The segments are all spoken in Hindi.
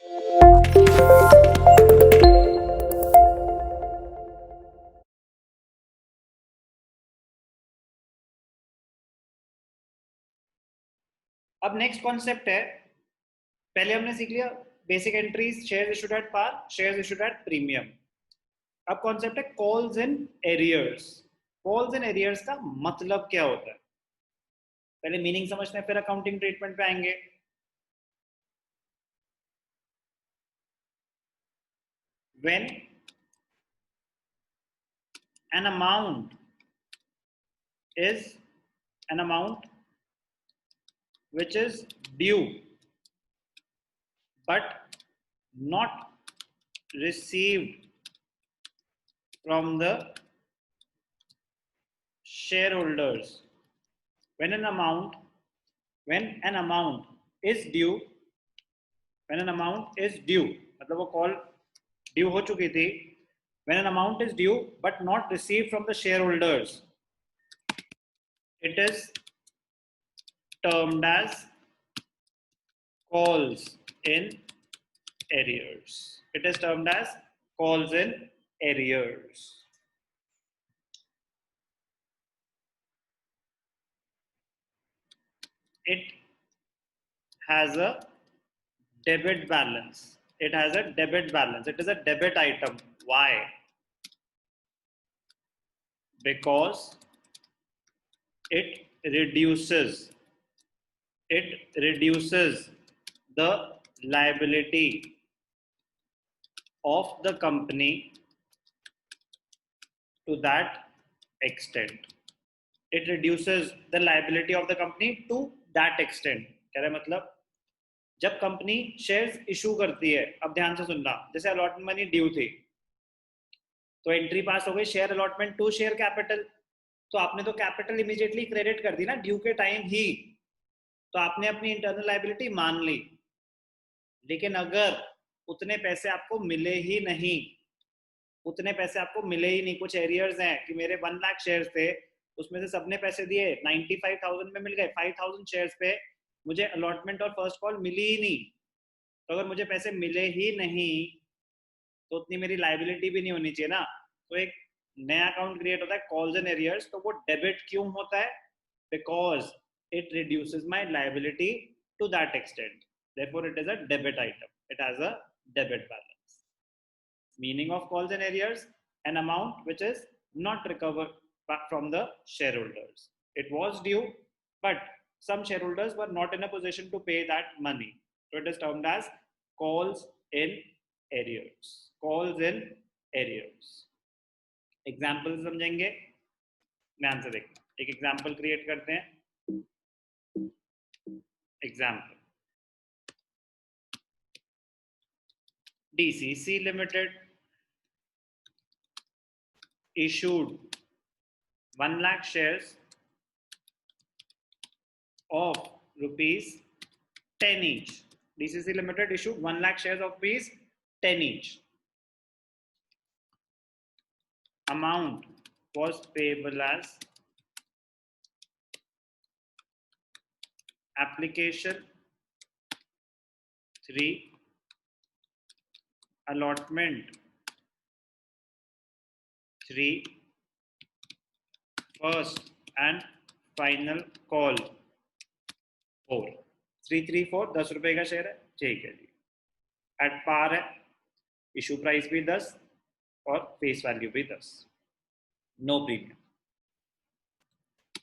अब नेक्स्ट कॉन्सेप्ट है, पहले हमने सीख लिया basic entries, shares issued at par, shares issued at premium. अब कॉन्सेप्ट है calls in arrears. Calls in arrears का मतलब क्या होता है, पहले मीनिंग समझते हैं, फिर अकाउंटिंग ट्रीटमेंट पे आएंगे। When an amount is an amount which is due but not received from the shareholders, when an amount is due, when an amount is due मतलब वो कॉल ड्यू हो चुकी थी, when an amount is due but not received from the shareholders, it is termed as calls in arrears. It is termed as calls in arrears. It has a debit balance. It has a debit balance. It is a debit item. Why? Because it reduces the liability of the company to that extent. It reduces the liability of the company to that extent. कह रहे मतलब जब कंपनी शेयर्स इशू करती है, अब ध्यान से सुनना, जैसे अलॉटमेंट मनी ड्यू थी तो एंट्री पास हो गई, share allotment to share capital, तो आपने तो कैपिटल इमीडिएटली क्रेडिट कर दी ना ड्यू के टाइम ही, तो आपने अपनी इंटरनल लायबिलिटी मान ली। लेकिन अगर उतने पैसे आपको मिले ही नहीं, कुछ एरियर्स हैं कि मेरे 1 लाख शेयर्स थे, उसमें से सबने पैसे दिए, 95,000 में मिल गए, 5,000 शेयर्स पे मुझे अलॉटमेंट और फर्स्ट कॉल मिली ही नहीं, तो अगर मुझे पैसे मिले ही नहीं तो उतनी मेरी लायबिलिटी भी नहीं होनी चाहिए ना, तो एक नया अकाउंट क्रिएट होता है कॉल्स एंड एरियर्स। तो वो डेबिट क्यों होता है? Because it reduces my liability to that extent, therefore it is a debit item, it has a debit balance. Meaning of calls and arrears: an amount which is not recovered from the shareholders. It was due but some shareholders were not in a position to pay that money, so it is termed as calls in arrears. Calls in arrears. Example समझेंगे, ध्यान से देखना, एक एग्जाम्पल क्रिएट करते हैं। Example, DCC Limited issued 1 lakh shares of rupees 10 each. DCC Limited issued 1 lakh shares of rupees 10 each. Amount was payable as application 3, allotment 3, first and final call 4. 334 10 रुपए का शेयर है, ठीक है जी, एट पार है, इशू प्राइस भी 10 और फेस वैल्यू भी 10, no premium.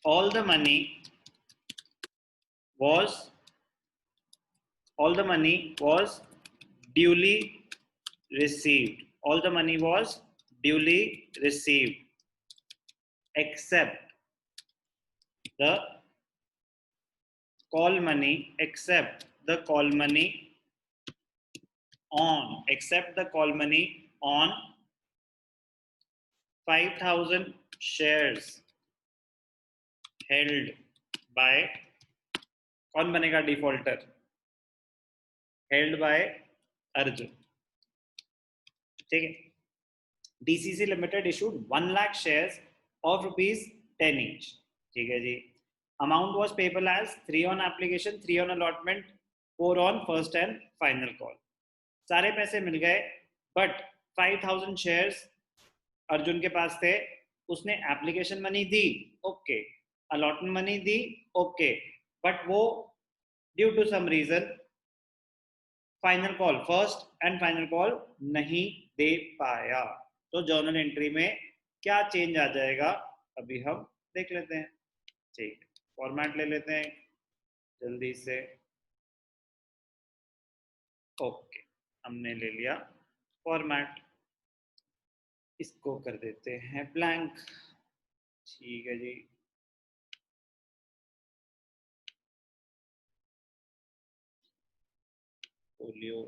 all the money was duly received, all the money was duly received except the call money, except the call money on 5,000 shares held by, कौन बनेगा डिफॉल्टर? हेल्ड बाय अर्जुन, ठीक है। DCC Limited issued 1 lakh shares of rupees 10 each, ठीक है जी। Amount was payable as 3 on application, 3 on allotment, 4 on first and final call. सारे पैसे मिल गए, बट 5000 शेयर्स अर्जुन के पास थे, उसने एप्लीकेशन मनी दी, ओके, अलॉटमेंट मनी दी, ओके, बट वो due to some reason final call, first and final call नहीं दे पाया, तो जर्नल एंट्री में क्या चेंज आ जाएगा अभी हम देख लेते हैं। ठीक है, फॉर्मेट ले लेते हैं जल्दी से। ओके, हमने ले लिया फॉर्मेट, इसको कर देते हैं ब्लैंक। ठीक है जी, फोलियो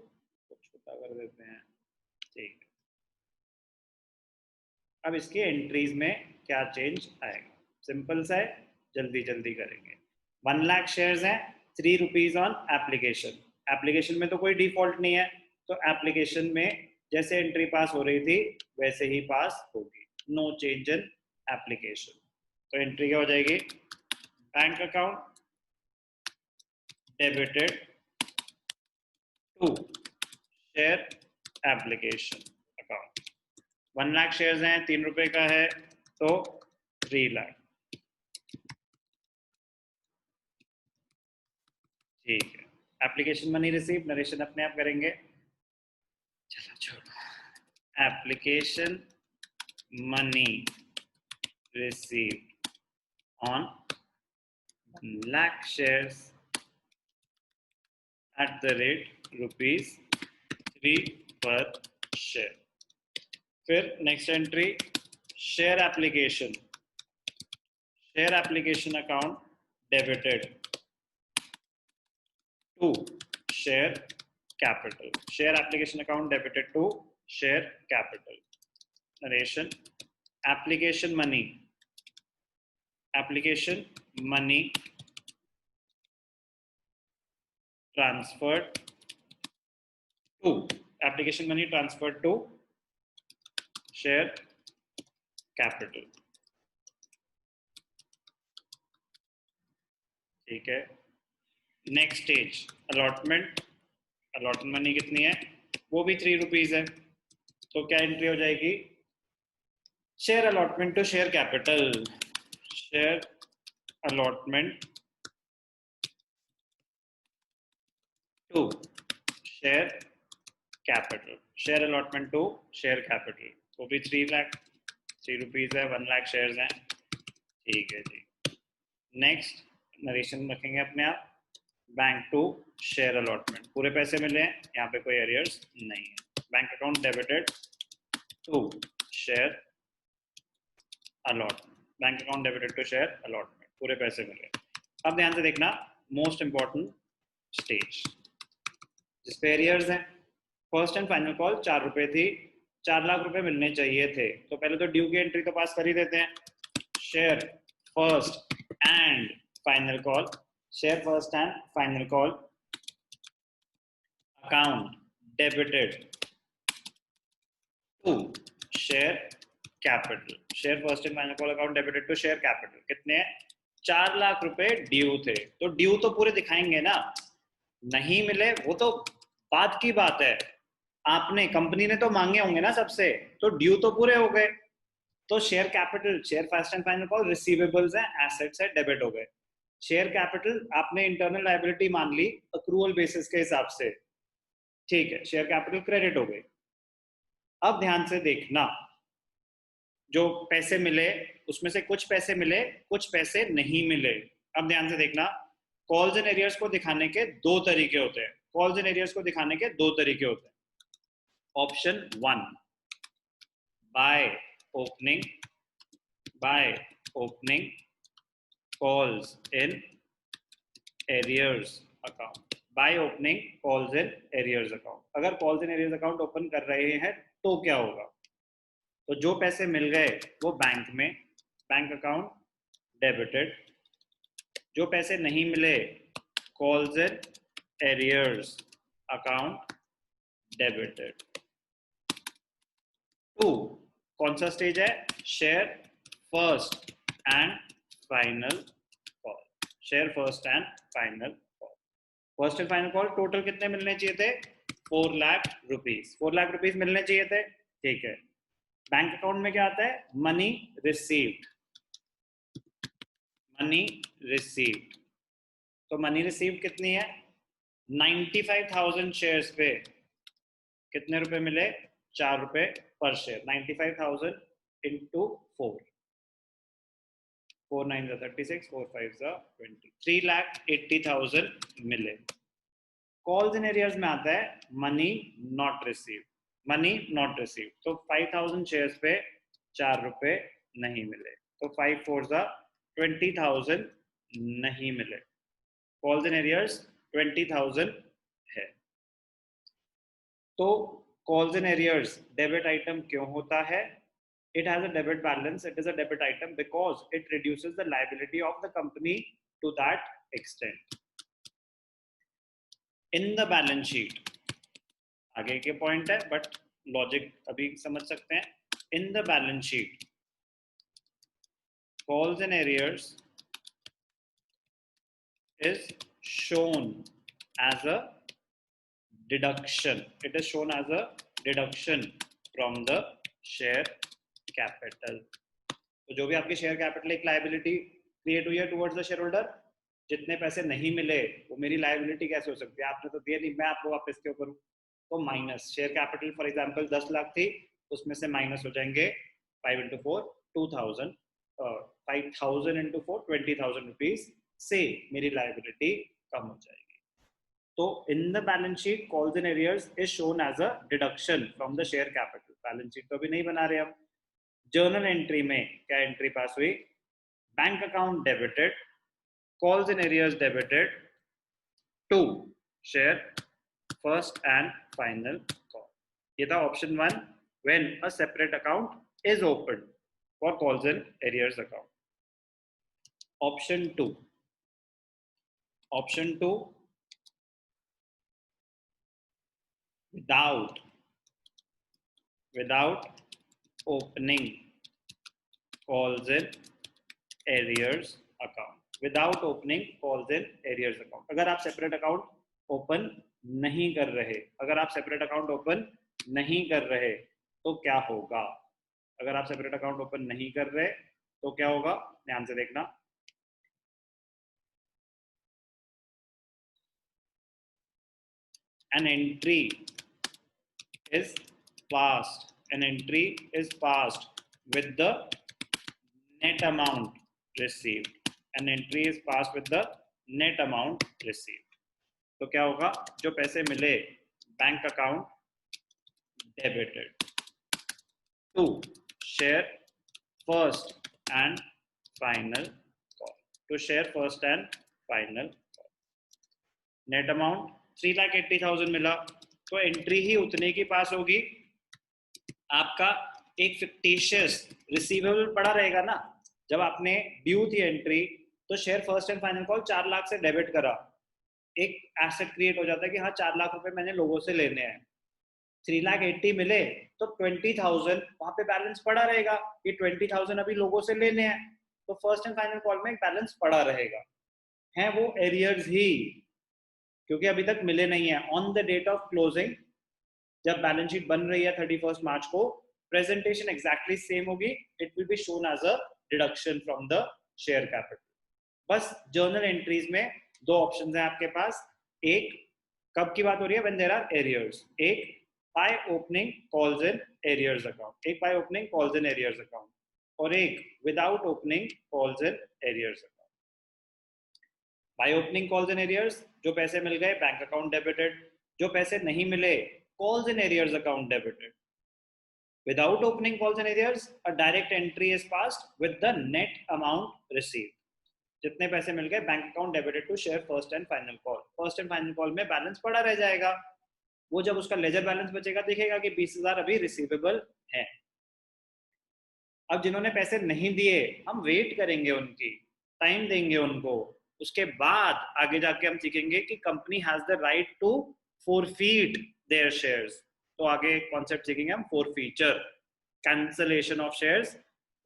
को छोटा कर देते हैं। ठीक है, अब इसके एंट्रीज में क्या चेंज आएगा, सिंपल सा है, जल्दी जल्दी करेंगे। 1 लाख शेयर्स हैं, ₹3 ऑन एप्लीकेशन, एप्लीकेशन में तो कोई डिफॉल्ट नहीं है, तो एप्लीकेशन में जैसे एंट्री पास हो रही थी वैसे ही पास होगी, नो चेंज इन एप्लीकेशन। तो एंट्री क्या हो जाएगी, bank account debited to share application account. 1 lakh shares हैं, ₹3 का है, तो 3 लाख। ठीक है, एप्लीकेशन मनी रिसीव, नरेशन अपने आप करेंगे, चलो छोड़ो। Application money receive on 1 lakh shares at the rate ₹3 per share. फिर next entry, share application account debited to share capital, share application account debited to share capital. Narration, application money transferred to share capital। ठीक है, नेक्स्ट स्टेज अलॉटमेंट मनी कितनी है, वो भी ₹3 है, तो क्या एंट्री हो जाएगी, share allotment to share capital, share allotment to share capital, share allotment to share capital, वो भी 3 लाख, ₹3 है, 1 लाख शेयर्स हैं। ठीक है जी, नेक्स्ट नरेशन रखेंगे अपने आप, बैंक टू शेयर अलॉटमेंट, पूरे पैसे मिले हैं, यहाँ पे कोई एरियर्स नहीं है, bank account debited to share allotment, bank account debited to share allotment, पूरे पैसे मिले। अब ध्यान से देखना, मोस्ट इंपॉर्टेंट स्टेज जिसपे एरियर्स हैं, फर्स्ट एंड फाइनल कॉल ₹4 थी, ₹4 लाख मिलने चाहिए थे, तो पहले तो ड्यू की एंट्री तो पास कर ही देते हैं, share first and final call, share first and final call account debited to share capital, share first and final call account debited to share capital, कितने हैं, ₹4 लाख ड्यू थे, तो ड्यू तो पूरे दिखाएंगे ना, नहीं मिले वो तो बात की बात है, आपने कंपनी ने तो मांगे होंगे ना सबसे, तो ड्यू तो पूरे हो गए, तो share capital, share first and final call receivables हैं, एसेट्स है, डेबिट हो गए, शेयर कैपिटल आपने इंटरनल लायबिलिटी मान ली अक्रूवल बेसिस के हिसाब से, ठीक है, शेयर कैपिटल क्रेडिट हो गई। अब ध्यान से देखना, जो पैसे मिले उसमें से कुछ पैसे मिले, कुछ पैसे नहीं मिले। अब ध्यान से देखना, कॉल्स एंड एरियर्स को दिखाने के 2 तरीके होते हैं, कॉल्स एंड एरियर्स को दिखाने के 2 तरीके होते हैं। Option 1, by opening calls in arrears account, by opening calls in arrears account, अगर calls in arrears account open कर रहे हैं तो क्या होगा, तो जो पैसे मिल गए वो बैंक में, बैंक अकाउंट डेबिटेड, जो पैसे नहीं मिले calls in arrears account debited. 2, कौन सा स्टेज है, share first and final call, share first and final call, first and final call total कितने मिलने चाहिए थे, 4 लाख रुपीस, 4 लाख रुपीस मिलने चाहिए थे, ठीक है। बैंक अकाउंट में क्या आता है? Money received, money received. तो मनी रिसीव्ड कितनी है? 95,000 शेयर्स पे कितने रुपए मिले? 4 रुपए पर शेयर। 95,000 इंटू 4, 4 9 36, 4 5 20, 3,80,000 मिले। कॉल्स इन एरियर्स में आता है money not received, money not received. तो 5,000 शेयर्स पे 4 रुपए नहीं मिले, तो 5 4 20,000 नहीं मिले। कॉल्स इन एरियर्स 20,000 है। तो calls in arrears debit item क्यों होता है? It has a debit balance. It is a debit item because it reduces the liability of the company to that extent. In the balance sheet, आगे के पॉइंट है बट लॉजिक अभी समझ सकते हैं। In the balance sheet, calls and arrears is shown as a deduction. It is shown as a deduction from the share capital. तो जो भी आपकी शेयर कैपिटल एक लायबिलिटी क्रिएट हुई है टुवर्ड्स द शेयर होल्डर, जितने पैसे नहीं मिले वो मेरी लायबिलिटी कैसे हो सकती है? आपने तो दिए नहीं, मैं आपको वापस क्यों करूं? तो minus share capital for example 10 lakh थी, उसमें से माइनस हो जाएंगे 5 इंटू 4 2000, 5,000 इंटू 4 20,000 रुपीज से मेरी लायबिलिटी कम हो जाएगी। तो in the balance sheet calls and arrears is shown as a deduction from the share capital. Balance sheet तो अभी नहीं बना रहे हम। जर्नल एंट्री में क्या एंट्री पास हुई? Bank account debited, calls in arrears debited to share first and final call. ये था option 1, when a separate account is open for calls in arrears account. Option 2, option 2 without opening calls in arrears account, without opening calls in arrears account। अगर आप सेपरेट अकाउंट ओपन नहीं कर रहे, अगर आप सेपरेट अकाउंट ओपन नहीं कर रहे तो क्या होगा? अगर आप सेपरेट अकाउंट ओपन नहीं कर रहे तो क्या होगा? ध्यान से देखना। an entry is passed with the net amount received, an entry is passed with the net amount received। तो क्या होगा? जो पैसे मिले bank account debited to share first and final call, to share first and final call. Net amount 3,80,000 मिला, तो एंट्री ही उतने की पास होगी। आपका एक फिक्टिशियस रिसीवेबल पड़ा रहेगा ना, जब आपने ड्यू थी एंट्री तो share first and final call 4 lakh से डेबिट करा, एक एसेट क्रिएट हो जाता है कि हाँ 4 लाख रुपए मैंने लोगों से लेने हैं। 3,80,000 मिले तो 20,000 वहां पे बैलेंस पड़ा रहेगा, ये 20,000 अभी लोगों से लेने हैं, तो फर्स्ट एंड फाइनल कॉल में एक बैलेंस पड़ा रहेगा, है वो एरियर्स ही, क्योंकि अभी तक मिले नहीं है। On the date of closing, जब बैलेंस शीट बन रही है 31 मार्च को, प्रेजेंटेशन एग्जैक्टली सेम होगी, it will be shown as a deduction from the share capital. बस जर्नल एंट्रीज में 2 ऑप्शंस हैं आपके पास। एक, कब की बात हो रही है? When there are arrears. एक by opening calls in arrears account, एक by opening calls in arrears account, और एक without opening calls in arrears account. By opening calls in arrears, जो पैसे मिल गए बैंक अकाउंट डेबिटेड, जो पैसे नहीं मिले calls in arrears account debited। Without opening calls in arrears, a direct entry is passed with the net amount received। जितने पैसे मिल गए bank account debited to share first and final call. First and final call में बैलेंस पड़ा रह जाएगा, वो जब उसका लेजर बैलेंस बचेगा दिखेगा कि 20,000 अभी रिसीवेबल है। अब जिन्होंने पैसे नहीं दिए, हम वेट करेंगे, उनकी टाइम देंगे उनको, उसके बाद आगे जाके हम सीखेंगे कि company has the right to forfeit their shares। तो आगे कॉन्सेप्ट सीखेंगे हम forfeiture, cancellation of shares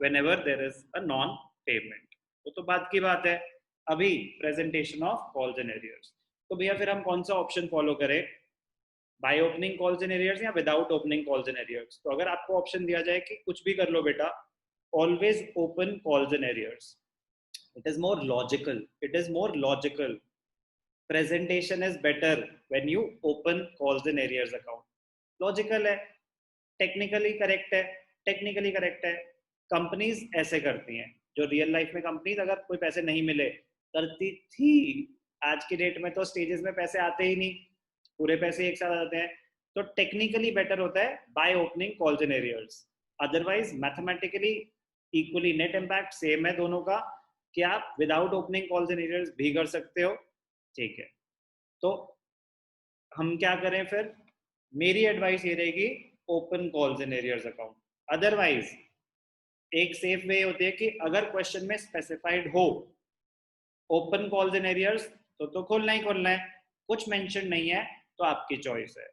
whenever there is a non payment। तो बात की बात है। अभी presentation of calls and arrears, तो भैया फिर हम कौन सा ऑप्शन फॉलो करें? By opening calls in arrears या without opening calls in arrears. तो अगर आपको ऑप्शन दिया जाए कि कुछ भी कर लो बेटा, always open calls in arrears, it is more logical, it is more logical, presentation is better when you open calls in arrears account। Logical है, टेक्निकली करेक्ट है, टेक्निकली करेक्ट है। कंपनीज ऐसे करती हैं, जो रियल लाइफ में कंपनीज अगर कोई पैसे नहीं मिले करती थी, आज की डेट में तो स्टेजेस में पैसे आते ही नहीं, पूरे पैसे एक साथ आ जाते हैं। तो टेक्निकली बेटर होता है bye opening calls in arrears. Otherwise mathematically equally net impact same है दोनों का, कि आप without opening calls in arrears भी कर सकते हो, ठीक है। तो हम क्या करें फिर, मेरी एडवाइस ये रहेगी open calls in arrears account. Otherwise एक सेफ वे होती है कि अगर क्वेश्चन में स्पेसिफाइड हो ओपन कॉल्स इन एरियर्स तो खोलना ही खोलना है, कुछ मेंशन नहीं है तो आपकी चॉइस है,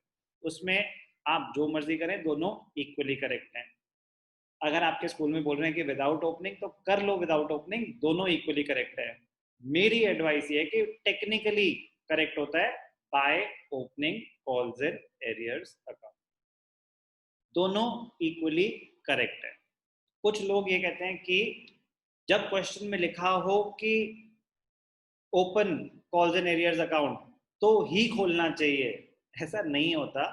उसमें आप जो मर्जी करें, दोनों इक्वली करेक्ट हैं। अगर आपके स्कूल में बोल रहे हैं कि विदाउट ओपनिंग तो कर लो विदाउट ओपनिंग, दोनों इक्वली करेक्ट है। मेरी एडवाइस ये है कि टेक्निकली करेक्ट होता है bye opening calls in arrears account, दोनों इक्वली करेक्ट है। कुछ लोग ये कहते हैं कि जब क्वेश्चन में लिखा हो कि open calls in arrears account तो ही खोलना चाहिए, ऐसा नहीं होता।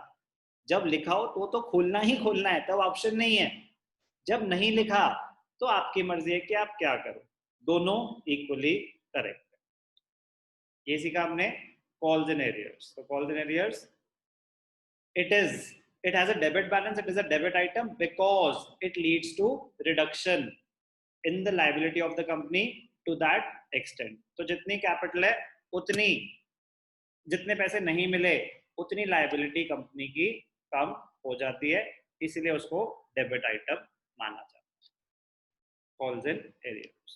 जब लिखा हो तो खोलना ही खोलना है, तब ऑप्शन नहीं है। जब नहीं लिखा तो आपकी मर्जी है कि आप क्या करो, दोनों इक्वली करेक्ट है। ये सीखा हमने कॉल्स इन एरियर्स। तो calls in arrears, it has a debit balance, it is a debit item because it leads to reduction in the liability of the company to that extent। तो जितनी कैपिटल है उतनी, जितने पैसे नहीं मिले उतनी लायबिलिटी कंपनी की कम हो जाती है, इसलिए उसको डेबिट आइटम माना जाता है। Calls in arrears.